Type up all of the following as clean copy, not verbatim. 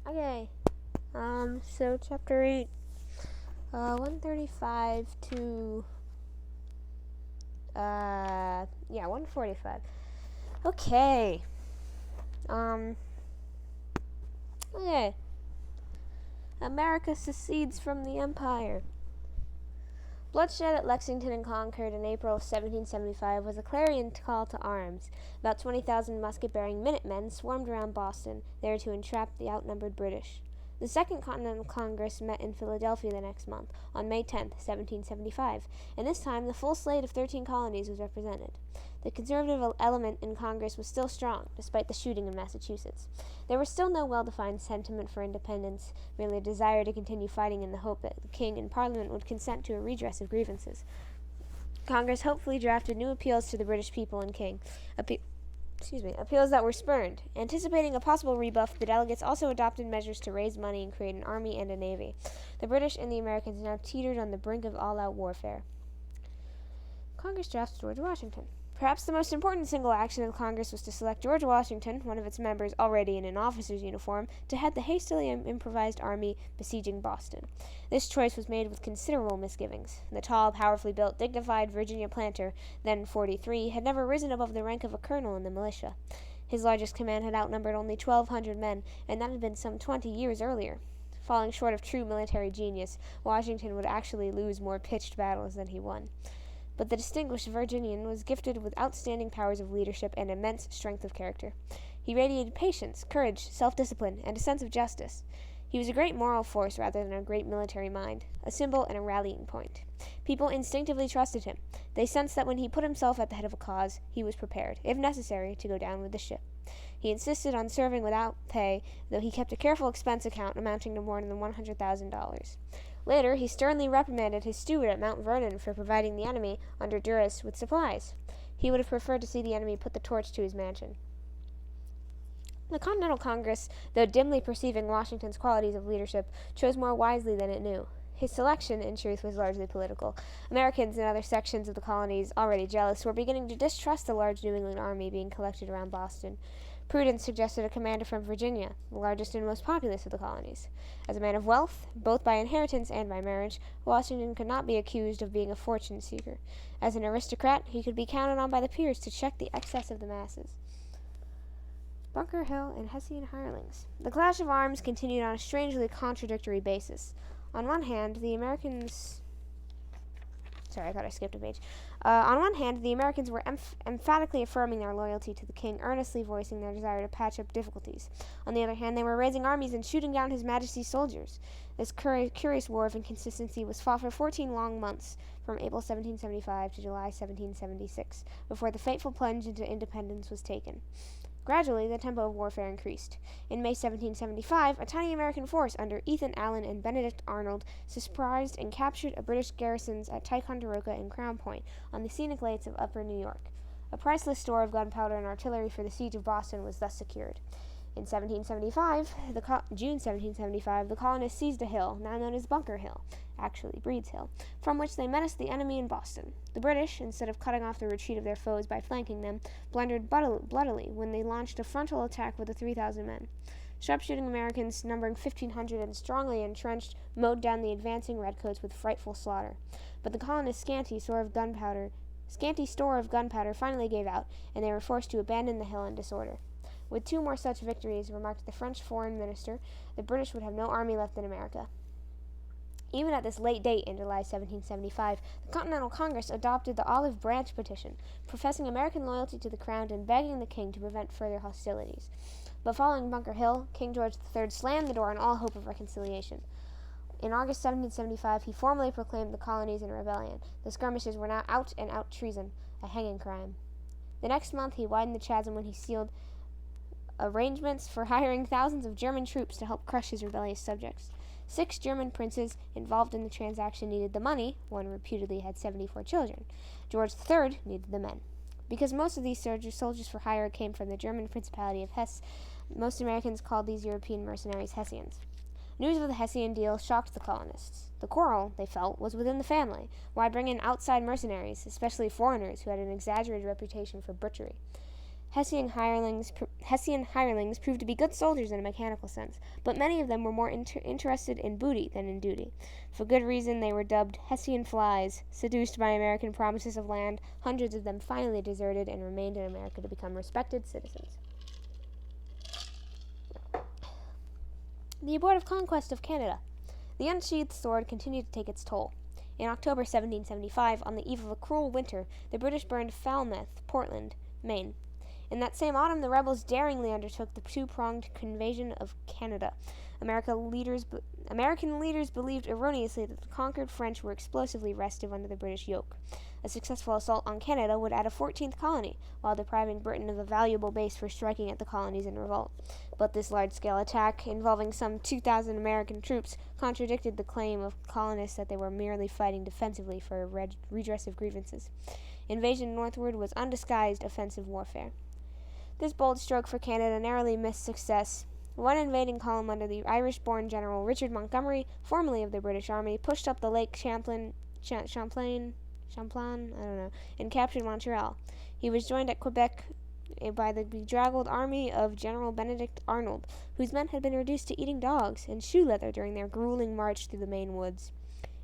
Okay. So chapter 8, 135 to, 145. Okay. Um, okay. America secedes from the Empire. Bloodshed at Lexington and Concord in April of 1775 was a clarion call to arms. About 20,000 musket-bearing Minutemen swarmed around Boston, there to entrap the outnumbered British. The Second Continental Congress met in Philadelphia the next month, on May 10, 1775, and this time the full slate of 13 colonies was represented. The conservative element in Congress was still strong, despite the shooting in Massachusetts. There was still no well-defined sentiment for independence, merely a desire to continue fighting in the hope that the King and Parliament would consent to a redress of grievances. Congress hopefully drafted new appeals to the British people and King, appeals that were spurned. Anticipating a possible rebuff, the delegates also adopted measures to raise money and create an army and a navy. The British and the Americans now teetered on the brink of all-out warfare. Congress drafts George Washington. Perhaps the most important single action of Congress was to select George Washington, one of its members already in an officer's uniform, to head the hastily improvised army besieging Boston. This choice was made with considerable misgivings. The tall, powerfully built, dignified Virginia planter, then 43, had never risen above the rank of a colonel in the militia. His largest command had outnumbered only 1,200 men, and that had been some 20 years earlier. Falling short of true military genius, Washington would actually lose more pitched battles than he won. But the distinguished Virginian was gifted with outstanding powers of leadership and immense strength of character. He radiated patience, courage, self-discipline, and a sense of justice. He was a great moral force rather than a great military mind, a symbol and a rallying point. People instinctively trusted him. They sensed that when he put himself at the head of a cause, he was prepared, if necessary, to go down with the ship. He insisted on serving without pay, though he kept a careful expense account amounting to more than $100,000. Later, he sternly reprimanded his steward at Mount Vernon for providing the enemy, under duress, with supplies. He would have preferred to see the enemy put the torch to his mansion. The Continental Congress, though dimly perceiving Washington's qualities of leadership, chose more wisely than it knew. His selection, in truth, was largely political. Americans in other sections of the colonies, already jealous, were beginning to distrust the large New England army being collected around Boston. Prudence suggested a commander from Virginia, the largest and most populous of the colonies. As a man of wealth, both by inheritance and by marriage, Washington could not be accused of being a fortune seeker. As an aristocrat, he could be counted on by the peers to check the excess of the masses. Bunker Hill and Hessian hirelings. The clash of arms continued on a strangely contradictory basis. On one hand, the Americans... Sorry, I thought I skipped a page. On one hand, the Americans were emphatically affirming their loyalty to the king, earnestly voicing their desire to patch up difficulties. On the other hand, they were raising armies and shooting down His Majesty's soldiers. This curious war of inconsistency was fought for 14 long months, from April 1775 to July 1776, before the fateful plunge into independence was taken. Gradually, the tempo of warfare increased. In May 1775, a tiny American force under Ethan Allen and Benedict Arnold surprised and captured a British garrisons at Ticonderoga and Crown Point on the scenic lakes of upper New York. A priceless store of gunpowder and artillery for the siege of Boston was thus secured. In June 1775, the colonists seized a hill, now known as Bunker Hill, actually Breed's Hill, from which they menaced the enemy in Boston. The British, instead of cutting off the retreat of their foes by flanking them, blundered bloodily when they launched a frontal attack with 3,000 men. Sharpshooting Americans, numbering 1,500 and strongly entrenched, mowed down the advancing redcoats with frightful slaughter. But the colonists' scanty store of gunpowder finally gave out, and they were forced to abandon the hill in disorder. With 2 more such victories, remarked the French foreign minister, the British would have no army left in America. Even at this late date in July 1775, the Continental Congress adopted the Olive Branch Petition, professing American loyalty to the Crown and begging the King to prevent further hostilities. But following Bunker Hill, King George III slammed the door on all hope of reconciliation. In August 1775, he formally proclaimed the colonies in rebellion. The skirmishes were now out-and-out treason, a hanging crime. The next month, he widened the chasm when he sealed arrangements for hiring thousands of German troops to help crush his rebellious subjects. 6 German princes involved in the transaction needed the money. One reputedly had 74 children. George III needed the men. Because most of these soldiers for hire came from the German Principality of Hesse, most Americans called these European mercenaries Hessians. News of the Hessian deal shocked the colonists. The quarrel, they felt, was within the family. Why bring in outside mercenaries, especially foreigners who had an exaggerated reputation for butchery? Hessian hirelings proved to be good soldiers in a mechanical sense, but many of them were more interested in booty than in duty. For good reason, they were dubbed Hessian flies. Seduced by American promises of land, hundreds of them finally deserted and remained in America to become respected citizens. The abortive conquest of Canada. The unsheathed sword continued to take its toll. In October 1775, on the eve of a cruel winter, the British burned Falmouth, Portland, Maine. In that same autumn, the rebels daringly undertook the two-pronged invasion of Canada. American leaders believed erroneously that the conquered French were explosively restive under the British yoke. A successful assault on Canada would add a 14th colony, while depriving Britain of a valuable base for striking at the colonies in revolt. But this large-scale attack, involving some 2,000 American troops, contradicted the claim of colonists that they were merely fighting defensively for redress of grievances. Invasion northward was undisguised offensive warfare. This bold stroke for Canada narrowly missed success. One invading column under the Irish-born General Richard Montgomery, formerly of the British Army, pushed up the Lake Champlain, and captured Montreal. He was joined at Quebec by the bedraggled army of General Benedict Arnold, whose men had been reduced to eating dogs and shoe leather during their grueling march through the Maine woods.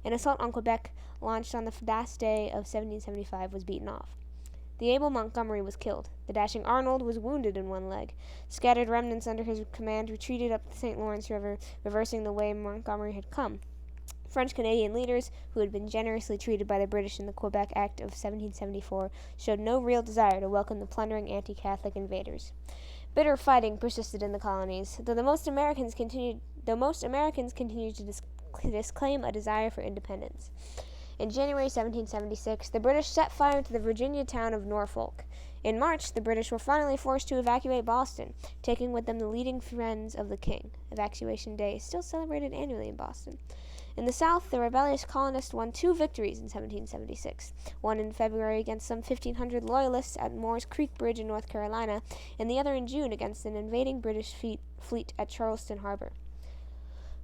An assault on Quebec, launched on the last day of 1775, was beaten off. The able Montgomery was killed. The dashing Arnold was wounded in one leg. Scattered remnants under his command retreated up the St. Lawrence River, reversing the way Montgomery had come. French-Canadian leaders, who had been generously treated by the British in the Quebec Act of 1774, showed no real desire to welcome the plundering anti-Catholic invaders. Bitter fighting persisted in the colonies, though most Americans continued to disclaim a desire for independence. In January 1776, the British set fire to the Virginia town of Norfolk. In March, the British were finally forced to evacuate Boston, taking with them the leading friends of the king. Evacuation Day is still celebrated annually in Boston. In the South, the rebellious colonists won 2 victories in 1776, one in February against some 1,500 Loyalists at Moore's Creek Bridge in North Carolina, and the other in June against an invading British fleet at Charleston Harbor.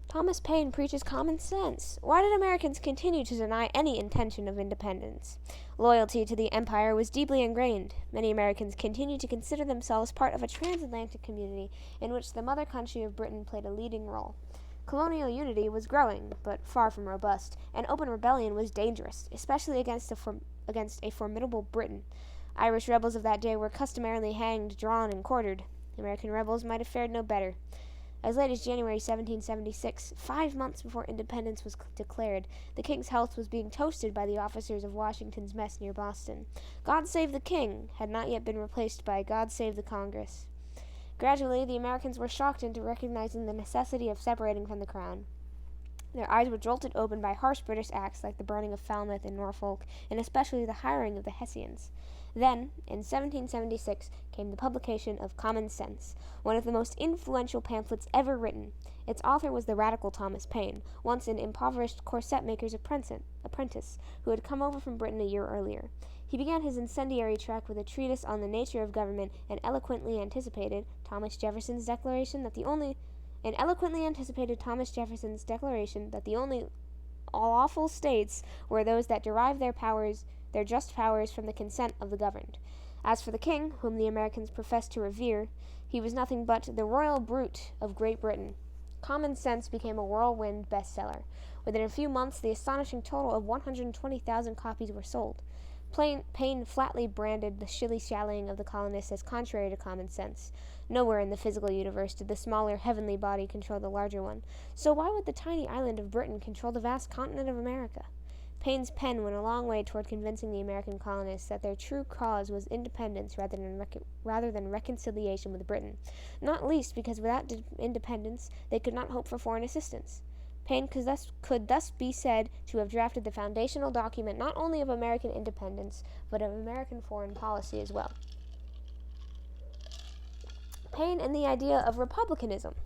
Thomas Paine preaches common sense. Why did Americans continue to deny any intention of independence? Loyalty to the empire was deeply ingrained. Many Americans continued to consider themselves part of a transatlantic community in which the mother country of Britain played a leading role. Colonial unity was growing, but far from robust, and open rebellion was dangerous, especially against a formidable Britain. Irish rebels of that day were customarily hanged, drawn, and quartered. American rebels might have fared no better. As late as January 1776, 5 months before independence was declared, the king's health was being toasted by the officers of Washington's mess near Boston. God Save the King had not yet been replaced by God Save the Congress. Gradually, the Americans were shocked into recognizing the necessity of separating from the crown. Their eyes were jolted open by harsh British acts like the burning of Falmouth and Norfolk, and especially the hiring of the Hessians. Then, in 1776, came the publication of Common Sense, one of the most influential pamphlets ever written. Its author was the radical Thomas Paine, once an impoverished corset-maker's apprentice, who had come over from Britain a year earlier. He began his incendiary tract with a treatise on the nature of government and eloquently anticipated Thomas Jefferson's declaration that the only lawful states were those that derive their just powers from the consent of the governed. As for the king, whom the Americans professed to revere, he was nothing but the royal brute of Great Britain. Common Sense became a whirlwind bestseller. Within a few months, the astonishing total of 120,000 copies were sold. Paine flatly branded the shilly-shallying of the colonists as contrary to common sense. Nowhere in the physical universe did the smaller heavenly body control the larger one. So why would the tiny island of Britain control the vast continent of America? Paine's pen went a long way toward convincing the American colonists that their true cause was independence rather than reconciliation with Britain, not least because without independence they could not hope for foreign assistance. Paine could thus be said to have drafted the foundational document not only of American independence, but of American foreign policy as well. Paine and the idea of republicanism.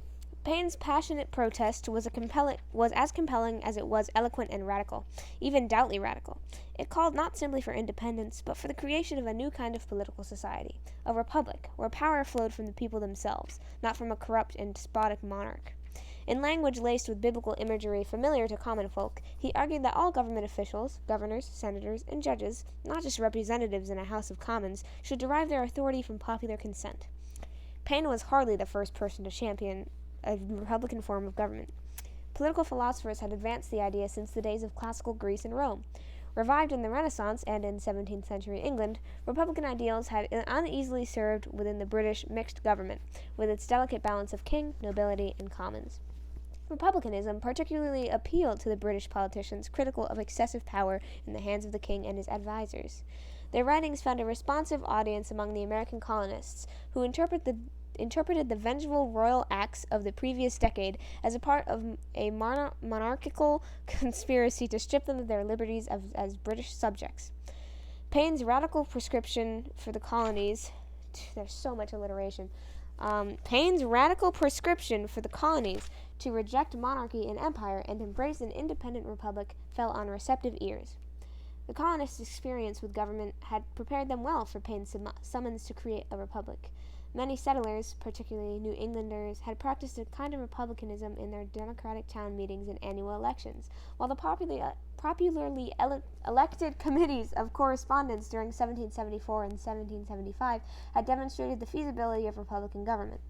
Paine's passionate protest was as compelling as it was eloquent and radical, even devoutly radical. It called not simply for independence, but for the creation of a new kind of political society, a republic, where power flowed from the people themselves, not from a corrupt and despotic monarch. In language laced with biblical imagery familiar to common folk, he argued that all government officials, governors, senators, and judges, not just representatives in a House of Commons, should derive their authority from popular consent. Paine was hardly the first person to champion a republican form of government. Political philosophers had advanced the idea since the days of classical Greece and Rome. Revived in the Renaissance and in 17th century England, republican ideals had uneasily served within the British mixed government, with its delicate balance of king, nobility, and commons. Republicanism particularly appealed to the British politicians critical of excessive power in the hands of the king and his advisors. Their writings found a responsive audience among the American colonists, who interpreted the vengeful royal acts of the previous decade as a part of a monarchical conspiracy to strip them of their liberties as British subjects. Paine's radical prescription for the colonies there's so much alliteration. Paine's radical prescription for the colonies to reject monarchy and empire and embrace an independent republic fell on receptive ears. The colonists' experience with government had prepared them well for Paine's summons to create a republic. Many settlers, particularly New Englanders, had practiced a kind of republicanism in their democratic town meetings and annual elections, while the popularly elected committees of correspondence during 1774 and 1775 had demonstrated the feasibility of republican government.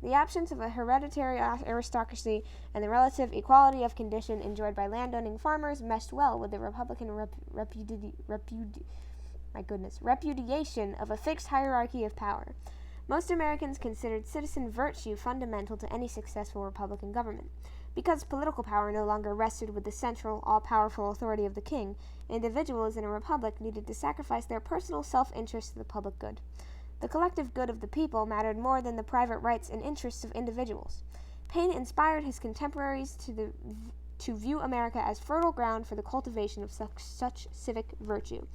The absence of a hereditary aristocracy and the relative equality of condition enjoyed by landowning farmers meshed well with the republican repudiation of a fixed hierarchy of power. Most Americans considered citizen virtue fundamental to any successful republican government. Because political power no longer rested with the central, all-powerful authority of the king, individuals in a republic needed to sacrifice their personal self-interest to the public good. The collective good of the people mattered more than the private rights and interests of individuals. Paine inspired his contemporaries to view America as fertile ground for the cultivation of such civic virtue.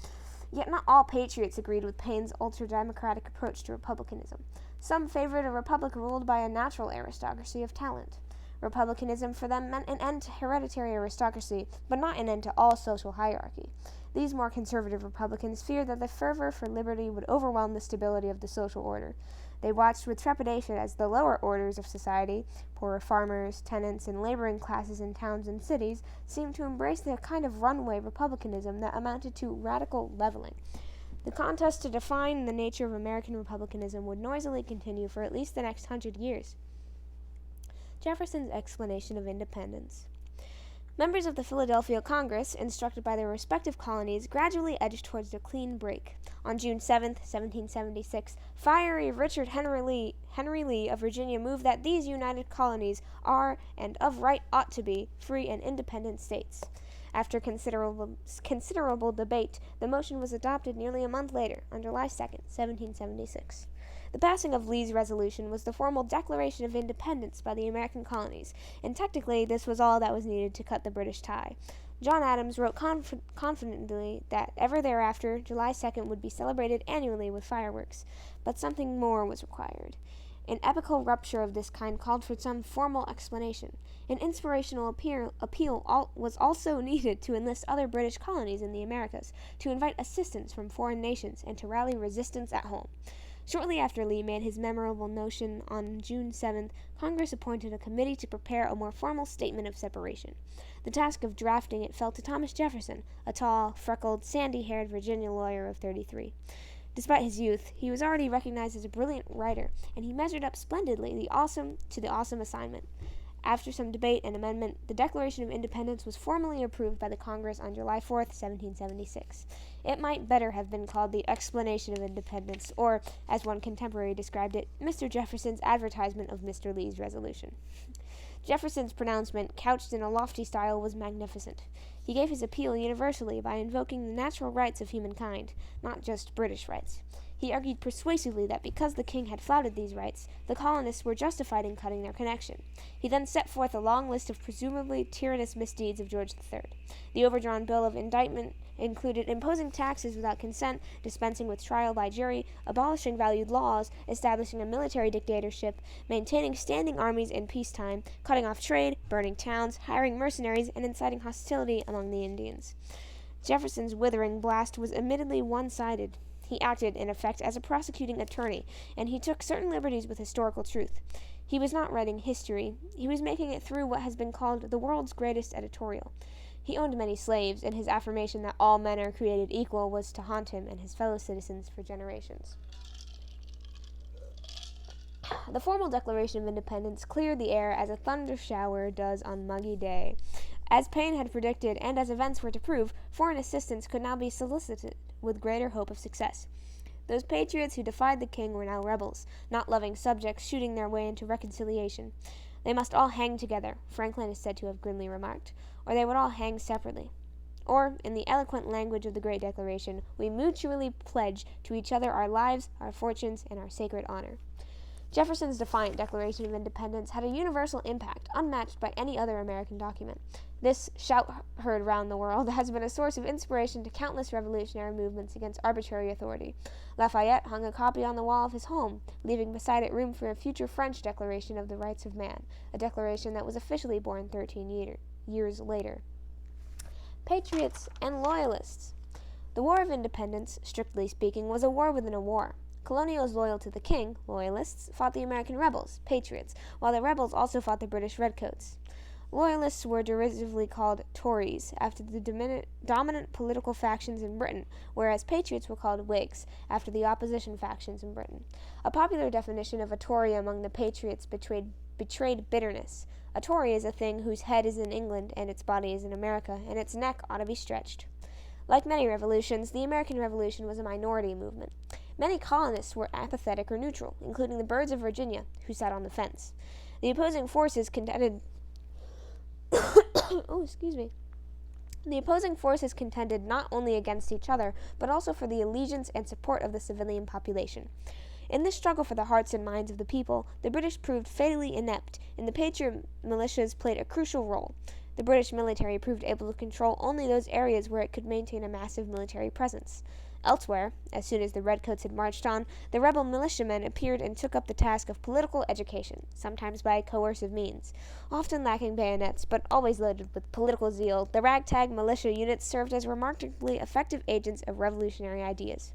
Yet not all patriots agreed with Paine's ultra-democratic approach to republicanism. Some favored a republic ruled by a natural aristocracy of talent. Republicanism for them meant an end to hereditary aristocracy, but not an end to all social hierarchy. These more conservative Republicans feared that the fervor for liberty would overwhelm the stability of the social order. They watched with trepidation as the lower orders of society, poorer farmers, tenants, and laboring classes in towns and cities, seemed to embrace the kind of runaway republicanism that amounted to radical leveling. The contest to define the nature of American republicanism would noisily continue for at least the next 100 years. Jefferson's explanation of independence. Members of the Philadelphia Congress, instructed by their respective colonies, gradually edged towards a clean break. On June 7, 1776, fiery Richard Henry Lee of Virginia moved that these united colonies are, and of right ought to be, free and independent states. After considerable debate, the motion was adopted nearly a month later, on July 2, 1776. The passing of Lee's resolution was the formal declaration of independence by the American colonies, and technically this was all that was needed to cut the British tie. John Adams wrote confidently that ever thereafter July 2nd would be celebrated annually with fireworks, but something more was required. An epical rupture of this kind called for some formal explanation. An inspirational appeal was also needed to enlist other British colonies in the Americas, to invite assistance from foreign nations, and to rally resistance at home. Shortly after Lee made his memorable notion on June 7th, Congress appointed a committee to prepare a more formal statement of separation. The task of drafting it fell to Thomas Jefferson, a tall, freckled, sandy-haired Virginia lawyer of 33. Despite his youth, he was already recognized as a brilliant writer, and he measured up splendidly to the awesome assignment. After some debate and amendment, the Declaration of Independence was formally approved by the Congress on July 4, 1776. It might better have been called the Explanation of Independence, or, as one contemporary described it, Mr. Jefferson's advertisement of Mr. Lee's resolution. Jefferson's pronouncement, couched in a lofty style, was magnificent. He gave his appeal universally by invoking the natural rights of humankind, not just British rights. He argued persuasively that because the king had flouted these rights, the colonists were justified in cutting their connection. He then set forth a long list of presumably tyrannous misdeeds of George III. The overdrawn bill of indictment included imposing taxes without consent, dispensing with trial by jury, abolishing valued laws, establishing a military dictatorship, maintaining standing armies in peacetime, cutting off trade, burning towns, hiring mercenaries, and inciting hostility among the Indians. Jefferson's withering blast was admittedly one-sided. He acted, in effect, as a prosecuting attorney, and he took certain liberties with historical truth. He was not writing history. He was making it through what has been called the world's greatest editorial. He owned many slaves, and his affirmation that all men are created equal was to haunt him and his fellow citizens for generations. The formal Declaration of Independence cleared the air as a thunder shower does on muggy day. As Paine had predicted, and as events were to prove, foreign assistance could now be solicited with greater hope of success. Those patriots who defied the king were now rebels, not loving subjects shooting their way into reconciliation. They must all hang together, Franklin is said to have grimly remarked, or they would all hang separately. Or, in the eloquent language of the Great Declaration, we mutually pledge to each other our lives, our fortunes, and our sacred honor. Jefferson's defiant Declaration of Independence had a universal impact, unmatched by any other American document. This shout heard round the world has been a source of inspiration to countless revolutionary movements against arbitrary authority. Lafayette hung a copy on the wall of his home, leaving beside it room for a future French Declaration of the Rights of Man, a declaration that was officially born 13 years later. Patriots and Loyalists. The War of Independence, strictly speaking, was a war within a war. Colonials loyal to the king, Loyalists, fought the American rebels, Patriots, while the rebels also fought the British Redcoats. Loyalists were derisively called Tories, after the dominant political factions in Britain, whereas Patriots were called Whigs, after the opposition factions in Britain. A popular definition of a Tory among the Patriots betrayed bitterness. A Tory is a thing whose head is in England and its body is in America, and its neck ought to be stretched. Like many revolutions, the American Revolution was a minority movement. Many colonists were apathetic or neutral, including the Birds of Virginia, who sat on the fence. The opposing forces contended The opposing forces contended not only against each other, but also for the allegiance and support of the civilian population. In this struggle for the hearts and minds of the people, the British proved fatally inept, and the Patriot militias played a crucial role. The British military proved able to control only those areas where it could maintain a massive military presence. Elsewhere, as soon as the Redcoats had marched on, the rebel militiamen appeared and took up the task of political education, sometimes by coercive means. Often lacking bayonets, but always loaded with political zeal, the ragtag militia units served as remarkably effective agents of revolutionary ideas.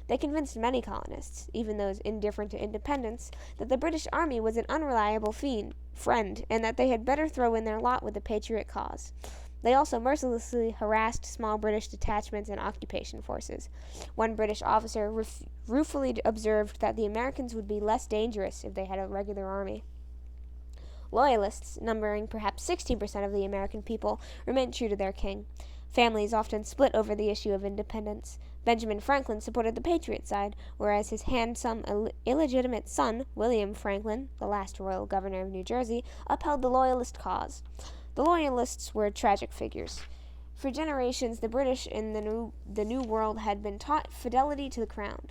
They convinced many colonists, even those indifferent to independence, that the British Army was an unreliable friend, and that they had better throw in their lot with the Patriot cause. They also mercilessly harassed small British detachments and occupation forces. One British officer ruefully observed that the Americans would be less dangerous if they had a regular army. Loyalists, numbering perhaps 16% of the American people, remained true to their king. Families often split over the issue of independence. Benjamin Franklin supported the Patriot side, whereas his handsome, illegitimate son, William Franklin, the last royal governor of New Jersey, upheld the Loyalist cause. The Loyalists were tragic figures. For generations, the British in the New World had been taught fidelity to the crown.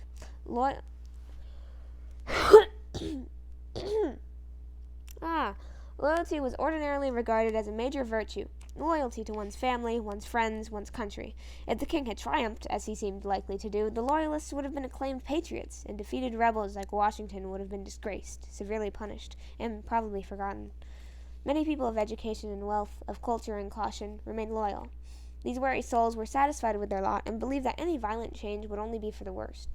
Loyalty was ordinarily regarded as a major virtue. Loyalty to one's family, one's friends, one's country. If the king had triumphed, as he seemed likely to do, the Loyalists would have been acclaimed patriots, and defeated rebels like Washington would have been disgraced, severely punished, and probably forgotten. Many people of education and wealth, of culture and caution, remained loyal. These wary souls were satisfied with their lot and believed that any violent change would only be for the worst.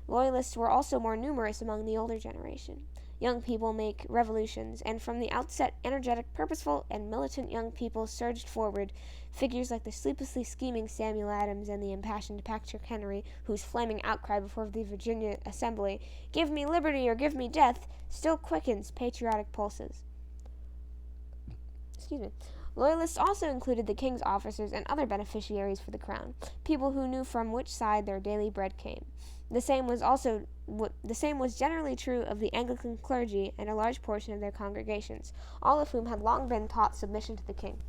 Loyalists were also more numerous among the older generation. Young people make revolutions, and from the outset, energetic, purposeful, and militant young people surged forward. Figures like the sleeplessly scheming Samuel Adams and the impassioned Patrick Henry, whose flaming outcry before the Virginia Assembly, "Give me liberty or give me death," still quickens patriotic pulses. Loyalists also included the king's officers and other beneficiaries for the crown, people who knew from which side their daily bread came. The same was generally true of the Anglican clergy and a large portion of their congregations, all of whom had long been taught submission to the king.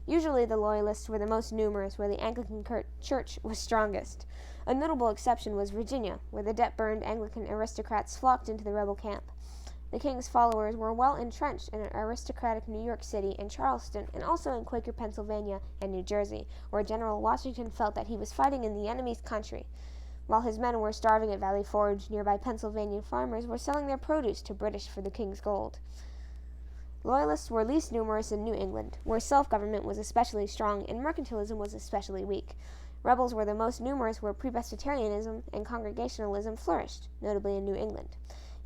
Usually the Loyalists were the most numerous where the Anglican Church was strongest. A notable exception was Virginia, where the debt-burned Anglican aristocrats flocked into the rebel camp. The king's followers were well entrenched in an aristocratic New York City and Charleston, and also in Quaker Pennsylvania and New Jersey, where General Washington felt that he was fighting in the enemy's country. While his men were starving at Valley Forge, nearby Pennsylvania farmers were selling their produce to British for the king's gold. Loyalists were least numerous in New England, where self-government was especially strong and mercantilism was especially weak. Rebels were the most numerous where Presbyterianism and Congregationalism flourished, notably in New England.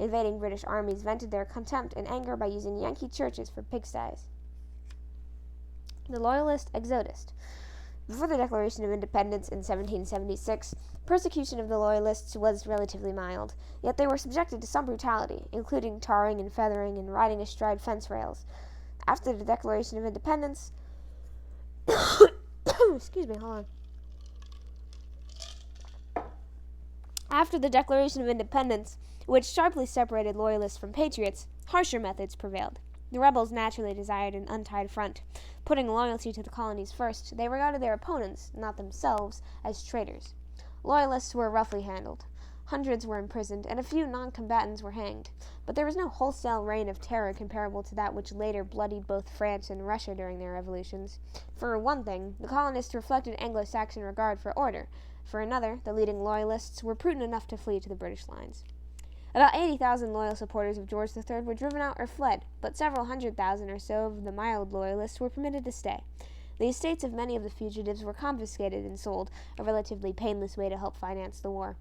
Invading British armies vented their contempt and anger by using Yankee churches for pigsties. The Loyalist Exodus. Before the Declaration of Independence in 1776, persecution of the Loyalists was relatively mild, yet they were subjected to some brutality, including tarring and feathering and riding astride fence rails. After the Declaration of Independence, excuse me, hold on. After the Declaration of Independence, which sharply separated Loyalists from patriots, harsher methods prevailed. The rebels naturally desired an untied front. Putting loyalty to the colonies first, they regarded their opponents, not themselves, as traitors. Loyalists were roughly handled. Hundreds were imprisoned, and a few non-combatants were hanged. But there was no wholesale reign of terror comparable to that which later bloodied both France and Russia during their revolutions. For one thing, the colonists reflected Anglo-Saxon regard for order. For another, the leading Loyalists were prudent enough to flee to the British lines. About 80,000 loyal supporters of George III were driven out or fled, but several 100,000 or so of the mild Loyalists were permitted to stay. The estates of many of the fugitives were confiscated and sold, a relatively painless way to help finance the war.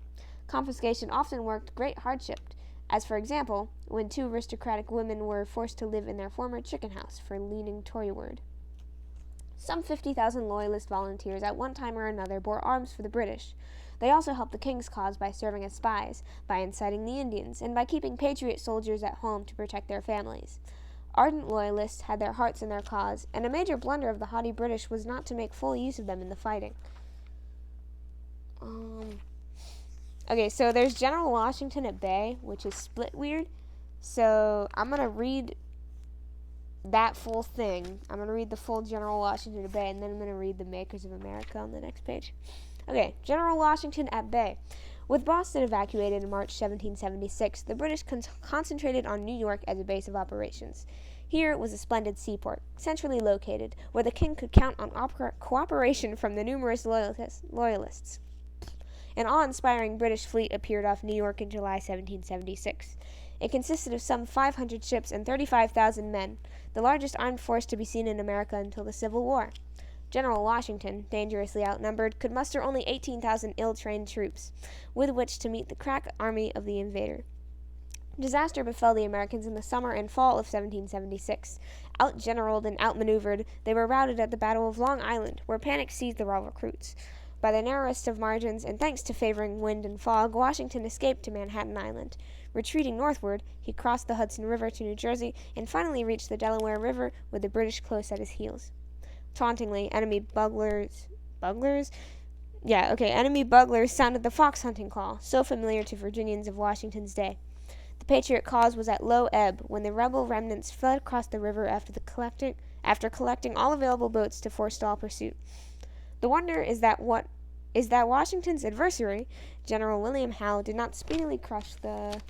Confiscation often worked great hardship, as for example, when 2 aristocratic women were forced to live in their former chicken house for leaning Toryward. Some 50,000 Loyalist volunteers at one time or another bore arms for the British. They also helped the king's cause by serving as spies, by inciting the Indians, and by keeping patriot soldiers at home to protect their families. Ardent Loyalists had their hearts in their cause, and a major blunder of the haughty British was not to make full use of them in the fighting. Okay, so there's General Washington at Bay, which is split weird. So I'm going to read that full thing. I'm going to read the full General Washington at Bay, and then I'm going to read the Makers of America on the next page. Okay, General Washington at Bay. With Boston evacuated in March 1776, the British concentrated on New York as a base of operations. Here was a splendid seaport, centrally located, where the king could count on cooperation from the numerous Loyalists. An awe-inspiring British fleet appeared off New York in July 1776. It consisted of some 500 ships and 35,000 men, the largest armed force to be seen in America until the Civil War. General Washington, dangerously outnumbered, could muster only 18,000 ill-trained troops, with which to meet the crack army of the invader. Disaster befell the Americans in the summer and fall of 1776. Out-generaled and outmaneuvered, they were routed at the Battle of Long Island, where panic seized the raw recruits. By the narrowest of margins, and thanks to favoring wind and fog, Washington escaped to Manhattan Island. Retreating northward, he crossed the Hudson River to New Jersey and finally reached the Delaware River with the British close at his heels. Tauntingly, enemy bugglers sounded the fox-hunting call, so familiar to Virginians of Washington's day. The Patriot cause was at low ebb when the rebel remnants fled across the river after collecting all available boats to forestall pursuit. The wonder is that Washington's adversary, General William Howe, did not speedily crush the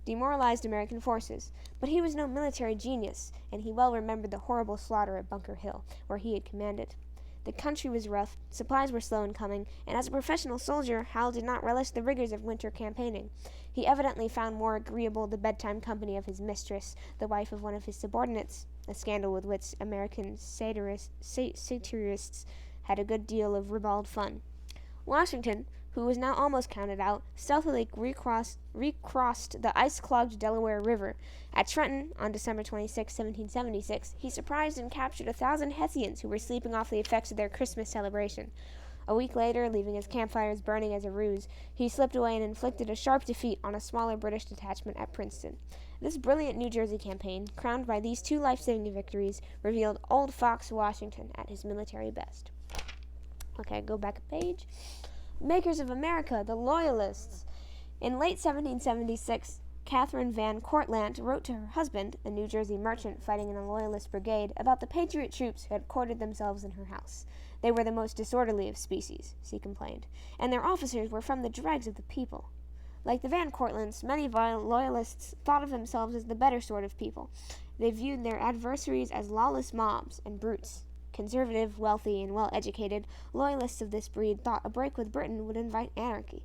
demoralized American forces, but he was no military genius, and he well remembered the horrible slaughter at Bunker Hill, where he had commanded. The country was rough, supplies were slow in coming, and as a professional soldier, Howe did not relish the rigors of winter campaigning. He evidently found more agreeable the bedtime company of his mistress, the wife of one of his subordinates, a scandal with which American satirists had a good deal of ribald fun. Washington, who was now almost counted out, stealthily recrossed the ice-clogged Delaware River. At Trenton, on December 26, 1776, he surprised and captured 1,000 Hessians who were sleeping off the effects of their Christmas celebration. A week later, leaving his campfires burning as a ruse, he slipped away and inflicted a sharp defeat on a smaller British detachment at Princeton. This brilliant New Jersey campaign, crowned by these 2 life-saving victories, revealed Old Fox Washington at his military best. Okay, go back a page. Makers of America, the Loyalists. In late 1776, Catherine Van Cortlandt wrote to her husband, a New Jersey merchant fighting in a Loyalist brigade, about the patriot troops who had quartered themselves in her house. They were the most disorderly of species, she complained, and their officers were from the dregs of the people. Like the Van Cortlandts, many Loyalists thought of themselves as the better sort of people. They viewed their adversaries as lawless mobs and brutes. Conservative, wealthy, and well-educated, Loyalists of this breed thought a break with Britain would invite anarchy.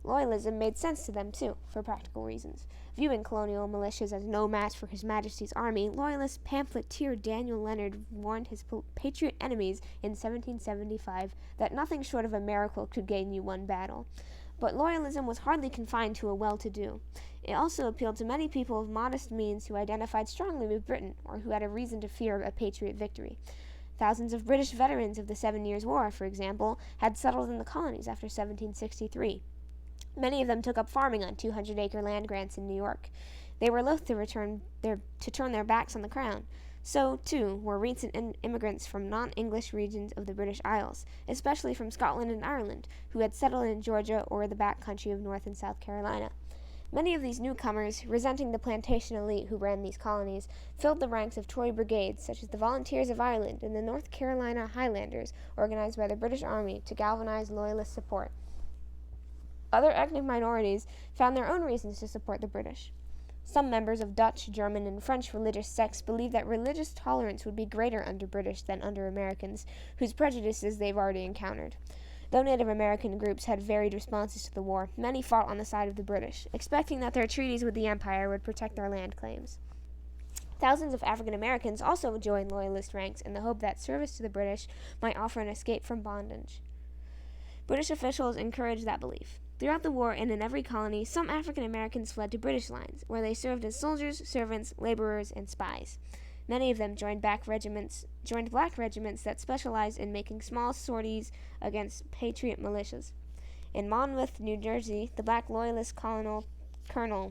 Loyalism made sense to them, too, for practical reasons. Viewing colonial militias as no match for His Majesty's army, Loyalist pamphleteer Daniel Leonard warned his patriot enemies in 1775 that nothing short of a miracle could gain you one battle. But loyalism was hardly confined to a well-to-do. It also appealed to many people of modest means who identified strongly with Britain or who had a reason to fear a Patriot victory. Thousands of British veterans of the 7 Years' War, for example, had settled in the colonies after 1763. Many of them took up farming on 200-acre land grants in New York. They were loath to turn their backs on the crown. So, too, were recent immigrants from non-English regions of the British Isles, especially from Scotland and Ireland, who had settled in Georgia or the back country of North and South Carolina. Many of these newcomers, resenting the plantation elite who ran these colonies, filled the ranks of Tory brigades such as the Volunteers of Ireland and the North Carolina Highlanders, organized by the British Army to galvanize loyalist support. Other ethnic minorities found their own reasons to support the British. Some members of Dutch, German, and French religious sects believed that religious tolerance would be greater under British than under Americans, whose prejudices they've already encountered. Though Native American groups had varied responses to the war, many fought on the side of the British, expecting that their treaties with the Empire would protect their land claims. Thousands of African Americans also joined Loyalist ranks in the hope that service to the British might offer an escape from bondage. British officials encouraged that belief. Throughout the war and in every colony, some African Americans fled to British lines, where they served as soldiers, servants, laborers, and spies. Many of them joined black regiments that specialized in making small sorties against Patriot militias. In Monmouth, New Jersey, the black loyalist Colonel Ty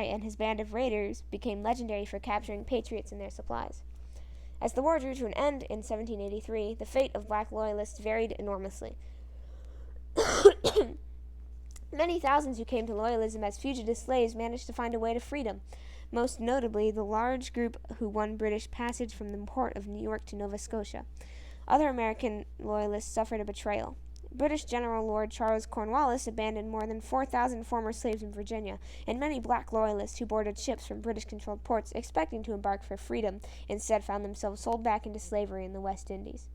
and his band of raiders became legendary for capturing Patriots and their supplies. As the war drew to an end in 1783, the fate of black loyalists varied enormously. Many thousands who came to loyalism as fugitive slaves managed to find a way to freedom, most notably the large group who won British passage from the port of New York to Nova Scotia. Other American loyalists suffered a betrayal. British General Lord Charles Cornwallis abandoned more than 4,000 former slaves in Virginia, and many black loyalists who boarded ships from British-controlled ports expecting to embark for freedom instead found themselves sold back into slavery in the West Indies.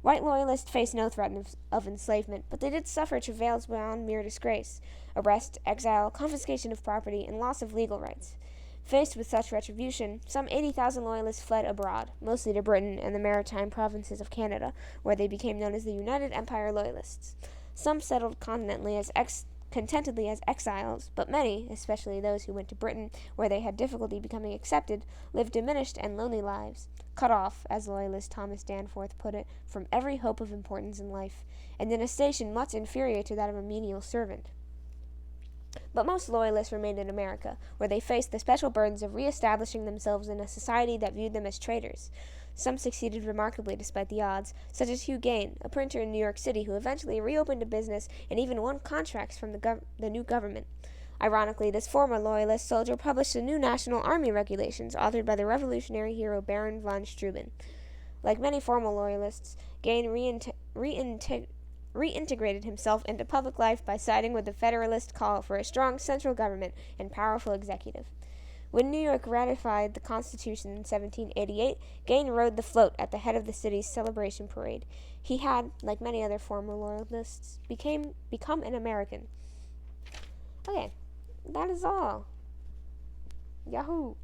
White loyalists faced no threat of enslavement, but they did suffer travails beyond mere disgrace: arrest, exile, confiscation of property, and loss of legal rights. Faced with such retribution, some 80,000 loyalists fled abroad, mostly to Britain and the maritime provinces of Canada, where they became known as the United Empire Loyalists. Some settled contentedly as exiles, but many, especially those who went to Britain, where they had difficulty becoming accepted, lived diminished and lonely lives, cut off, as loyalist Thomas Danforth put it, from every hope of importance in life, and in a station much inferior to that of a menial servant. But most loyalists remained in America, where they faced the special burdens of re-establishing themselves in a society that viewed them as traitors. Some succeeded remarkably despite the odds, such as Hugh Gain, a printer in New York City who eventually reopened a business and even won contracts from the new government. Ironically, this former loyalist soldier published the new National Army regulations authored by the revolutionary hero Baron von Steuben. Like many former loyalists, Gain reintegrated himself into public life by siding with the Federalist call for a strong central government and powerful executive. When New York ratified the Constitution in 1788, Gain rode the float at the head of the city's celebration parade. He had, like many other former loyalists, become an American. Okay, that is all. Yahoo!